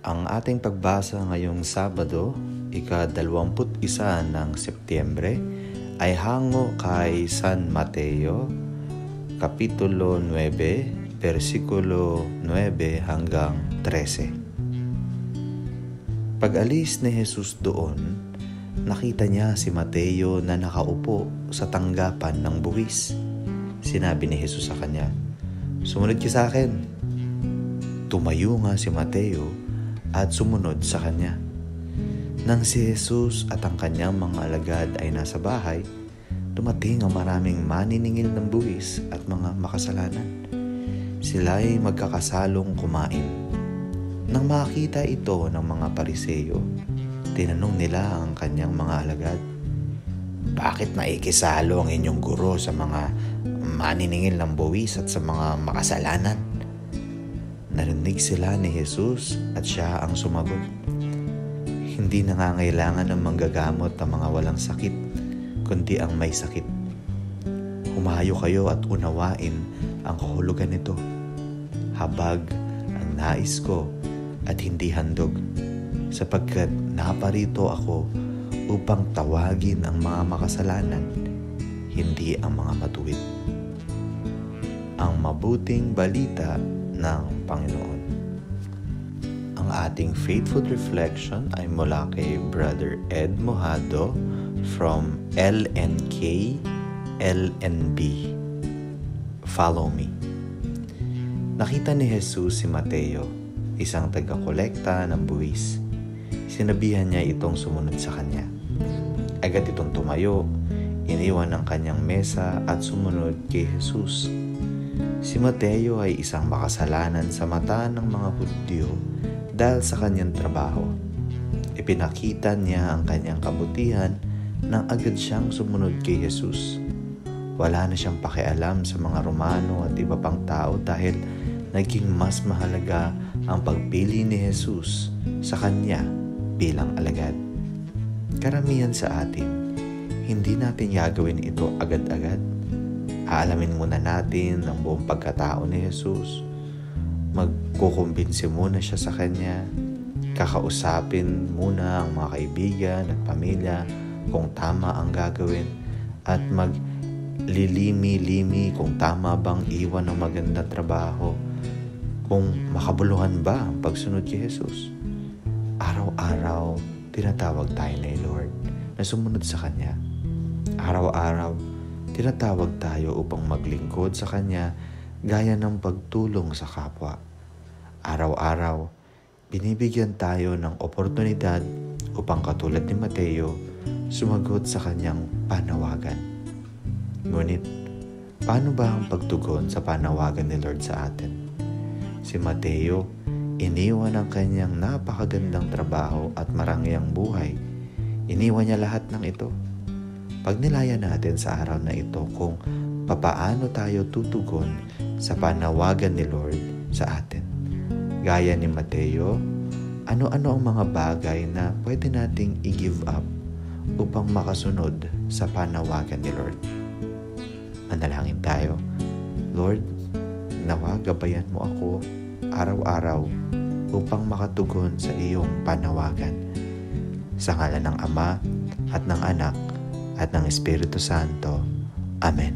Ang ating pagbasa ngayong Sabado, ika-21 ng Setyembre, ay hango kay San Mateo, Kapitulo 9, versikulo 9 hanggang 13. Pag-alis ni Jesus doon, nakita niya si Mateo na nakaupo sa tanggapan ng buwis. Sinabi ni Jesus sa kanya, "Sumunod ka sa akin." Tumayo nga si Mateo at sumunod sa kanya. Nang si Jesus at ang kanyang mga alagad ay nasa bahay, dumating ang maraming maniningil ng buwis at mga makasalanan. Sila ay magkakasalong kumain. Nang makita ito ng mga Pariseo, tinanong nila ang kanyang mga alagad, "Bakit naikisalo ang inyong guro sa mga maniningil ng buwis at sa mga makasalanan?" Narinig sila ni Jesus at siya ang sumagot, "Hindi nangangailangan ng manggagamot ang mga walang sakit, kundi ang may sakit. Humayo kayo at unawain ang kahulugan nito. Habag ang nais ko at hindi handog, sapagkat naparito ako upang tawagin ang mga makasalanan, hindi ang mga matuwid." Ang mabuting balita ng Panginoon. Ang ating faithful reflection ay mula kay Brother Ed Mojado from LNK LNB. Follow me. Nakita ni Jesus si Mateo, isang taga-kolekta ng buwis. Sinabihan niya itong sumunod sa kanya. Agad itong tumayo, iniwan ang kanyang mesa at sumunod kay Jesus. Si Mateo ay isang makasalanan sa mata ng mga Hudyo dahil sa kanyang trabaho. Ipinakita niya ang kanyang kabutihan nang agad siyang sumunod kay Jesus. Wala na siyang pakialam sa mga Romano at iba pang tao dahil naging mas mahalaga ang pagpili ni Jesus sa kanya bilang alagad. Karamihan sa atin, hindi natin gagawin ito agad-agad. Aalamin muna natin ang buong pagkatao ni Jesus. Magkukumbinsi muna siya sa kanya. Kakausapin muna ang mga kaibigan at pamilya kung tama ang gagawin. At maglilimi-limi kung tama bang iwan ng magandang trabaho. Kung makabuluhan ba ang pagsunod kay Jesus. Araw-araw, tinatawag tayo ni Lord na sumunod sa Kanya. Araw-araw, tinatawag tayo upang maglingkod sa Kanya gaya ng pagtulong sa kapwa. Araw-araw, binibigyan tayo ng oportunidad upang katulad ni Mateo, sumagot sa Kanyang panawagan. Ngunit, paano ba ang pagtugon sa panawagan ni Lord sa atin? Si Mateo, iniwan ang kanyang napakagandang trabaho at marangyang buhay. Iniwan niya lahat ng ito. Pagnilayan natin sa araw na ito kung papaano tayo tutugon sa panawagan ni Lord sa atin. Gaya ni Mateo, ano-ano ang mga bagay na pwede nating i-give up upang makasunod sa panawagan ni Lord? Manalangin tayo. Lord, nawa gabayan mo ako araw-araw upang makatugon sa iyong panawagan. Sa ngalan ng Ama at ng Anak at ng Espiritu Santo. Amen.